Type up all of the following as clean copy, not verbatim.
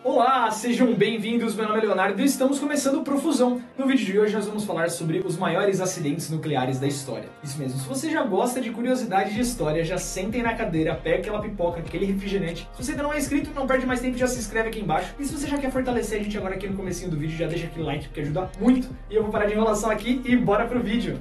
Olá, sejam bem-vindos, meu nome é Leonardo e estamos começando o Profusão. No vídeo de hoje nós vamos falar sobre os maiores acidentes nucleares da história. Isso mesmo, se você já gosta de curiosidade de história, já sentem na cadeira, pega aquela pipoca, aquele refrigerante. Se você ainda não é inscrito, não perde mais tempo, já se inscreve aqui embaixo. E se você já quer fortalecer a gente agora aqui no comecinho do vídeo, já deixa aquele like porque ajuda muito. E eu vou parar de enrolação aqui e bora pro vídeo.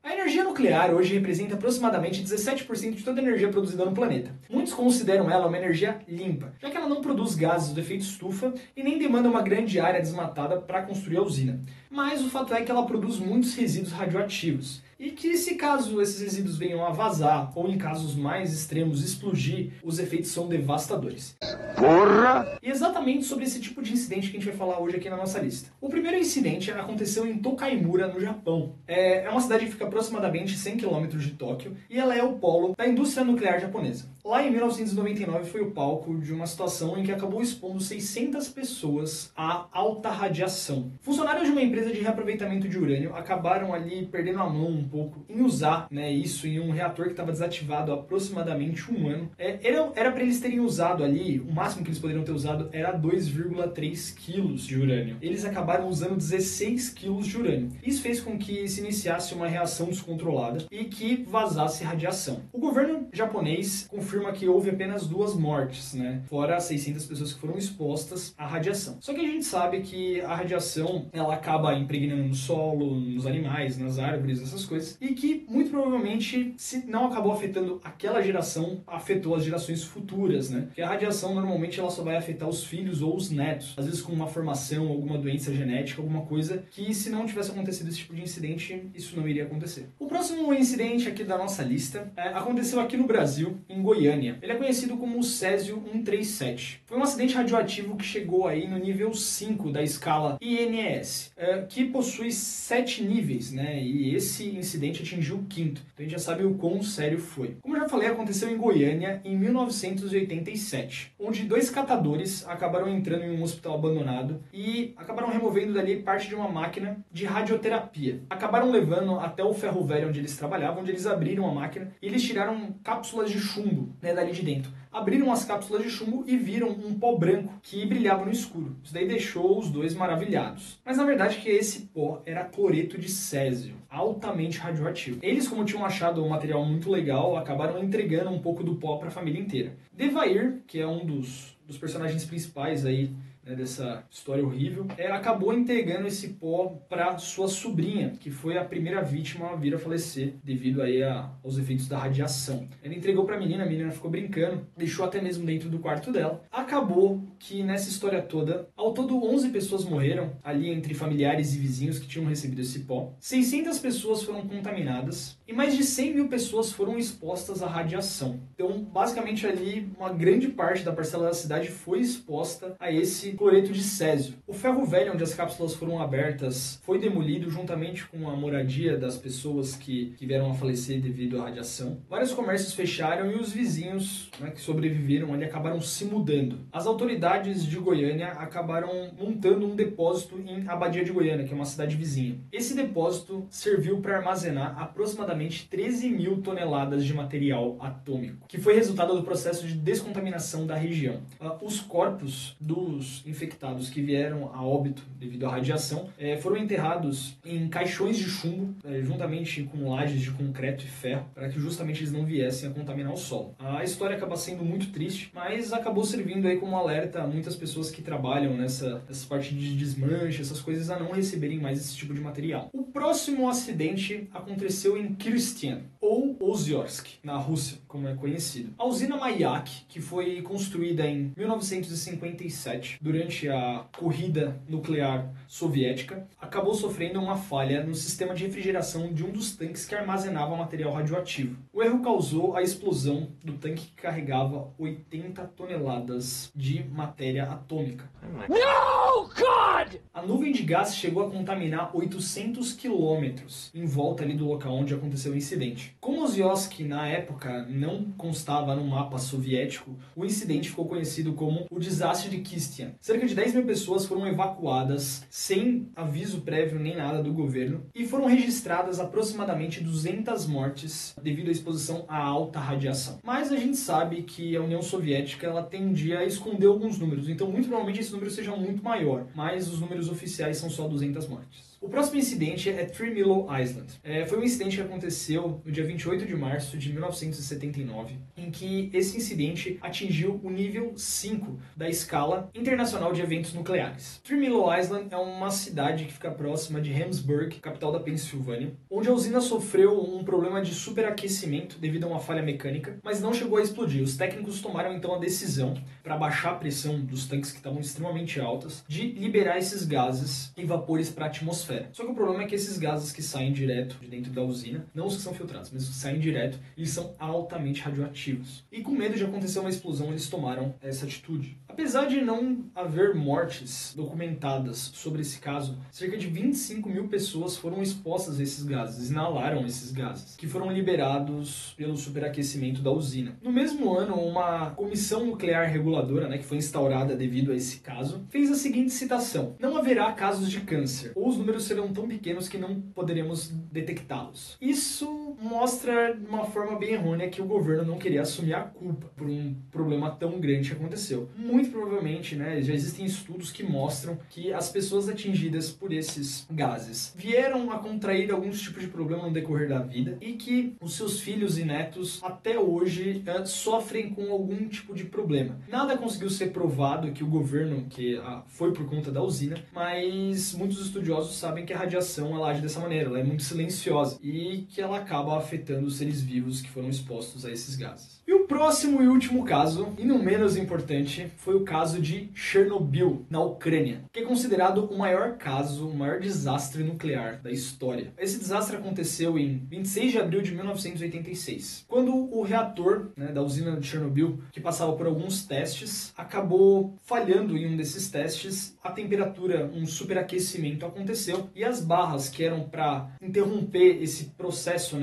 A energia nuclear hoje representa aproximadamente 17% de toda a energia produzida no planeta. Muitos consideram ela uma energia limpa, já que ela não produz gases do efeito estufa e nem demanda uma grande área desmatada para construir a usina. Mas o fato é que ela produz muitos resíduos radioativos. E que se caso esses resíduos venham a vazar, ou em casos mais extremos explodir, os efeitos são devastadores. Porra! E exatamente sobre esse tipo de incidente que a gente vai falar hoje aqui na nossa lista. O primeiro incidente aconteceu em Tokaimura, no Japão. É uma cidade que fica aproximadamente 100 km de Tóquio, e ela é o polo da indústria nuclear japonesa. Lá em 1999 foi o palco de uma situação em que acabou expondo 600 pessoas à alta radiação. Funcionários de uma empresa de reaproveitamento de urânio acabaram ali perdendo a mão um pouco em usar isso em um reator que estava desativado há aproximadamente um ano. Era para eles terem usado ali, o máximo que eles poderiam ter usado era 2,3 kg de urânio. Eles acabaram usando 16 kg de urânio. Isso fez com que se iniciasse uma reação descontrolada e que vazasse radiação. O governo japonês confirma que houve apenas 2 mortes, fora as 600 pessoas que foram expostas à radiação. Só que a gente sabe que a radiação ela acaba impregnando no solo, nos animais, nas árvores, essas coisas, e que muito provavelmente, se não acabou afetando aquela geração, afetou as gerações futuras, Porque a radiação normalmente ela só vai afetar os filhos ou os netos, às vezes com uma formação, alguma doença genética, alguma coisa que se não tivesse acontecido esse tipo de incidente, isso não iria acontecer. O próximo incidente aqui da nossa lista aconteceu aqui no Brasil, em Goiânia. Ele é conhecido como o Césio-137. Foi um acidente radioativo que chegou aí no nível 5 da escala INES, que possui 7 níveis, E esse incidente atingiu o 5º. Então a gente já sabe o quão sério foi. Como eu já falei, aconteceu em Goiânia em 1987, onde 2 catadores acabaram entrando em um hospital abandonado e acabaram removendo dali parte de uma máquina de radioterapia. Acabaram levando até o ferro velho onde eles trabalhavam, onde eles abriram a máquina e eles tiraram cápsulas de chumbo dali de dentro. Abriram as cápsulas de chumbo e viram um pó branco que brilhava no escuro. Isso daí deixou os dois maravilhados. Mas na verdade que esse pó era cloreto de césio, altamente radioativo. Eles, como tinham achado um material muito legal, acabaram entregando um pouco do pó para a família inteira. Devair, que é um dos personagens principais aí dessa história horrível, acabou entregando esse pó para sua sobrinha, que foi a primeira vítima a vir a falecer devido aí aos efeitos da radiação. Ele entregou para a menina ficou brincando, deixou até mesmo dentro do quarto dela. Acabou que nessa história toda, ao todo 11 pessoas morreram, ali entre familiares e vizinhos que tinham recebido esse pó. 600 pessoas foram contaminadas e mais de 100 mil pessoas foram expostas à radiação. Então, basicamente ali, uma grande parte da parcela da cidade foi exposta a esse cloreto de césio. O ferro velho onde as cápsulas foram abertas foi demolido juntamente com a moradia das pessoas que vieram a falecer devido à radiação. Vários comércios fecharam e os vizinhos que sobreviveram ali acabaram se mudando. As autoridades de Goiânia acabaram montando um depósito em Abadia de Goiânia, que é uma cidade vizinha. Esse depósito serviu para armazenar aproximadamente 13 mil toneladas de material atômico, que foi resultado do processo de descontaminação da região. Os corpos dos infectados que vieram a óbito devido à radiação foram enterrados em caixões de chumbo, juntamente com lajes de concreto e ferro, para que justamente eles não viessem a contaminar o solo. A história acaba sendo muito triste, mas acabou servindo aí como alerta a muitas pessoas que trabalham nessa parte de desmanche, essas coisas, a não receberem mais esse tipo de material. O próximo acidente aconteceu em Kirstyan, ou Oziorsk, na Rússia, como é conhecido. A usina Mayak, que foi construída em 1957, durante a corrida nuclear soviética, acabou sofrendo uma falha no sistema de refrigeração de um dos tanques que armazenava material radioativo. O erro causou a explosão do tanque que carregava 80 toneladas de matéria atômica. No, God! A nuvem de gás chegou a contaminar 800 quilômetros em volta ali do local onde aconteceu o incidente. Como Oziorsk na época não constava no mapa soviético, o incidente ficou conhecido como o desastre de Kirstyan. Cerca de 10 mil pessoas foram evacuadas sem aviso prévio nem nada do governo e foram registradas aproximadamente 200 mortes devido à exposição à alta radiação. Mas a gente sabe que a União Soviética ela tendia a esconder alguns números, então muito provavelmente esse número seja muito maior, mas os números oficiais são só 200 mortes. O próximo incidente é Three Mile Island. Foi um incidente que aconteceu no dia 28 de março de 1979, em que esse incidente atingiu o nível 5 da escala internacional de eventos nucleares. Three Mile Island é uma cidade que fica próxima de Harrisburg, capital da Pensilvânia, onde a usina sofreu um problema de superaquecimento devido a uma falha mecânica, mas não chegou a explodir. Os técnicos tomaram então a decisão, para baixar a pressão dos tanques que estavam extremamente altas, de liberar esses gases e vapores para a atmosfera. Só que o problema é que esses gases que saem direto de dentro da usina, não os que são filtrados, mas os que saem direto, eles são altamente radioativos. E com medo de acontecer uma explosão, eles tomaram essa atitude. Apesar de não haver mortes documentadas sobre esse caso, cerca de 25 mil pessoas foram expostas a esses gases, inalaram esses gases, que foram liberados pelo superaquecimento da usina. No mesmo ano, uma comissão nuclear reguladora, que foi instaurada devido a esse caso, fez a seguinte citação: não haverá casos de câncer, ou os números serão tão pequenos que não poderemos detectá-los. Isso mostra de uma forma bem errônea que o governo não queria assumir a culpa por um problema tão grande que aconteceu. Muito provavelmente, já existem estudos que mostram que as pessoas atingidas por esses gases vieram a contrair alguns tipos de problema no decorrer da vida e que os seus filhos e netos até hoje sofrem com algum tipo de problema. Nada conseguiu ser provado que o governo, que foi por conta da usina, mas muitos estudiosos sabem que a radiação ela age dessa maneira, ela é muito silenciosa e que ela acaba afetando os seres vivos que foram expostos a esses gases. E o próximo e último caso, e não menos importante, foi o caso de Chernobyl, na Ucrânia, que é considerado o maior caso, o maior desastre nuclear da história. Esse desastre aconteceu em 26 de abril de 1986, quando o reator da usina de Chernobyl, que passava por alguns testes, acabou falhando em um desses testes, a temperatura, um superaquecimento aconteceu e as barras que eram para interromper esse processo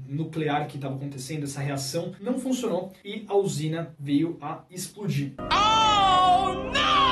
nuclear que estava acontecendo, essa reação, não funcionou e a usina veio a explodir. Oh, não!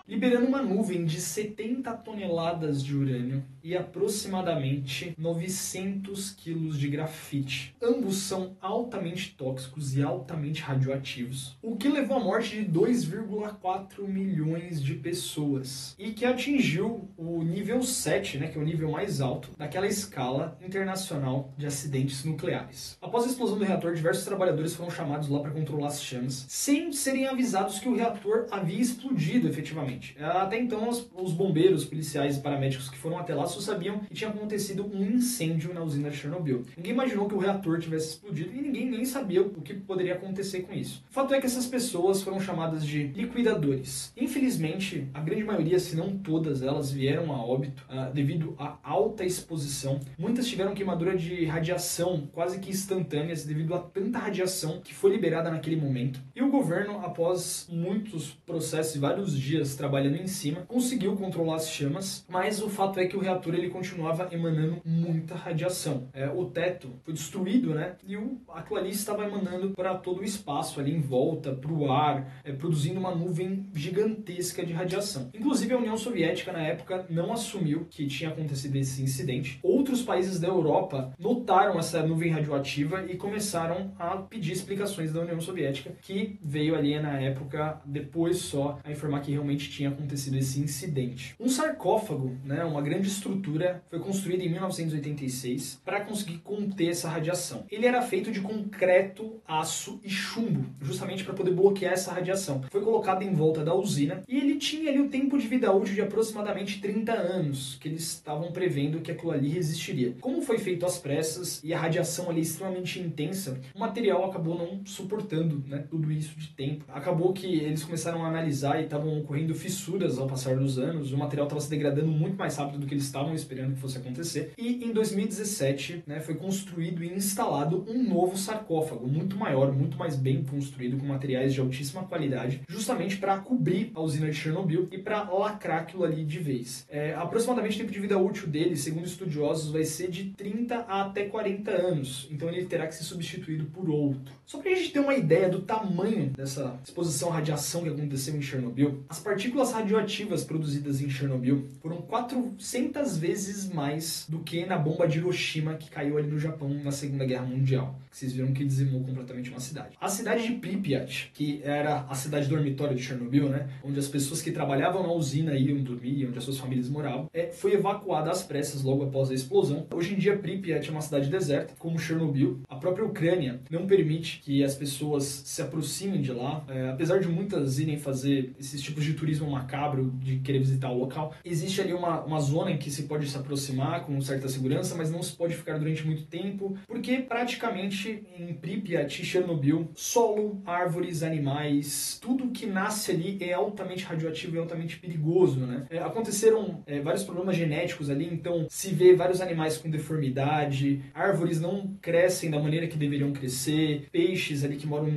Liberando uma nuvem de 70 toneladas de urânio e aproximadamente 900 quilos de grafite. Ambos são altamente tóxicos e altamente radioativos, o que levou à morte de 2,4 milhões de pessoas e que atingiu o nível 7, que é o nível mais alto daquela escala internacional de acidentes nucleares. Após a explosão do reator, diversos trabalhadores foram chamados lá para controlar as chamas, sem serem avisados que o reator havia explodido efetivamente. Até então, os bombeiros, policiais e paramédicos que foram até lá só sabiam que tinha acontecido um incêndio na usina de Chernobyl. Ninguém imaginou que o reator tivesse explodido e ninguém nem sabia o que poderia acontecer com isso. O fato é que essas pessoas foram chamadas de liquidadores. Infelizmente, a grande maioria, se não todas elas, vieram a óbito devido à alta exposição. Muitas tiveram queimadura de radiação quase que instantâneas devido a tanta radiação que foi liberada naquele momento. E o governo, após muitos processos e vários dias trabalhando em cima, conseguiu controlar as chamas, mas o fato é que o reator ele continuava emanando muita radiação. O teto foi destruído, e aquilo ali estava emanando para todo o espaço ali em volta, para o ar, produzindo uma nuvem gigantesca de radiação. Inclusive a União Soviética na época não assumiu que tinha acontecido esse incidente. Outros países da Europa notaram essa nuvem radioativa e começaram a pedir explicações da União Soviética, que veio ali na época depois só a informar que realmente tinha acontecido esse incidente. Um sarcófago, uma grande estrutura, foi construído em 1986 para conseguir conter essa radiação. Ele era feito de concreto, aço e chumbo, justamente para poder bloquear essa radiação. Foi colocado em volta da usina e ele tinha ali o tempo de vida útil de aproximadamente 30 anos, que eles estavam prevendo que aquilo ali resistiria. Como foi feito às pressas e a radiação ali extremamente intensa, o material acabou não suportando tudo isso de tempo. Acabou que eles começaram a analisar e estavam ocorrendo fissuras ao passar dos anos, o material estava se degradando muito mais rápido do que eles estavam esperando que fosse acontecer, e em 2017 foi construído e instalado um novo sarcófago, muito maior, muito mais bem construído, com materiais de altíssima qualidade, justamente para cobrir a usina de Chernobyl e para lacrar aquilo ali de vez. Aproximadamente o tempo de vida útil dele, segundo estudiosos, vai ser de 30 a até 40 anos, então ele terá que ser substituído por outro. Só para a gente ter uma ideia do tamanho pouquinho dessa exposição à radiação que aconteceu em Chernobyl, as partículas radioativas produzidas em Chernobyl foram 400 vezes mais do que na bomba de Hiroshima que caiu ali no Japão na Segunda Guerra Mundial. Vocês viram que dizimou completamente uma cidade. A cidade de Pripyat, que era a cidade dormitório de Chernobyl, né, onde as pessoas que trabalhavam na usina iam dormir, onde as suas famílias moravam, foi evacuada às pressas logo após a explosão. Hoje em dia, Pripyat é uma cidade deserta, como Chernobyl. A própria Ucrânia não permite que as pessoas se aproximem de lá. Apesar de muitas irem fazer esses tipos de turismo macabro, de querer visitar o local, existe ali uma zona em que se pode se aproximar com certa segurança, mas não se pode ficar durante muito tempo, porque praticamente em Pripyat e Chernobyl, solo, árvores, animais, tudo que nasce ali é altamente radioativo e altamente perigoso, né? Aconteceram vários problemas genéticos ali, então se vê vários animais com deformidade, árvores não crescem da maneira que deveriam crescer, peixes ali que moram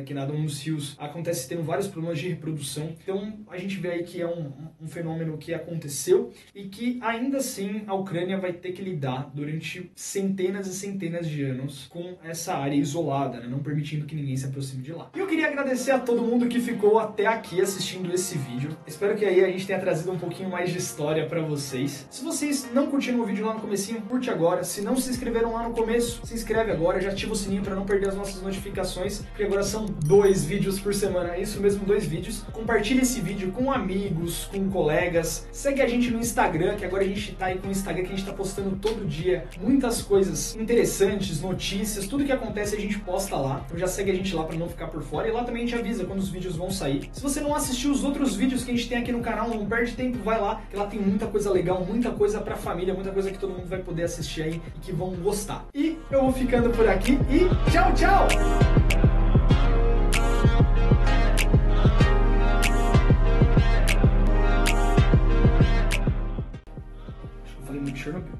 que nadam nos rios, acontece tendo vários problemas de reprodução. Então a gente vê aí que é um fenômeno que aconteceu e que ainda assim a Ucrânia vai ter que lidar durante centenas e centenas de anos com essa área isolada, né? Não permitindo que ninguém se aproxime de lá. E eu queria agradecer a todo mundo que ficou até aqui assistindo esse vídeo. Espero que aí a gente tenha trazido um pouquinho mais de história pra vocês. Se vocês não curtiram o vídeo lá no comecinho, curte agora. Se não se inscreveram lá no começo, se inscreve agora, já ativa o sininho pra não perder as nossas notificações, porque agora são 2 vídeos por semana, é isso mesmo, 2 vídeos. Compartilhe esse vídeo com amigos, com colegas, segue a gente no Instagram, que agora a gente tá aí com o Instagram, que a gente tá postando todo dia muitas coisas interessantes, notícias, tudo que acontece a gente posta lá, então já segue a gente lá pra não ficar por fora, e lá também a gente avisa quando os vídeos vão sair. Se você não assistiu os outros vídeos que a gente tem aqui no canal, não perde tempo, vai lá, que lá tem muita coisa legal, muita coisa pra família, muita coisa que todo mundo vai poder assistir aí e que vão gostar. E eu vou ficando por aqui e tchau, tchau! Acho que eu falei muito Chernobyl.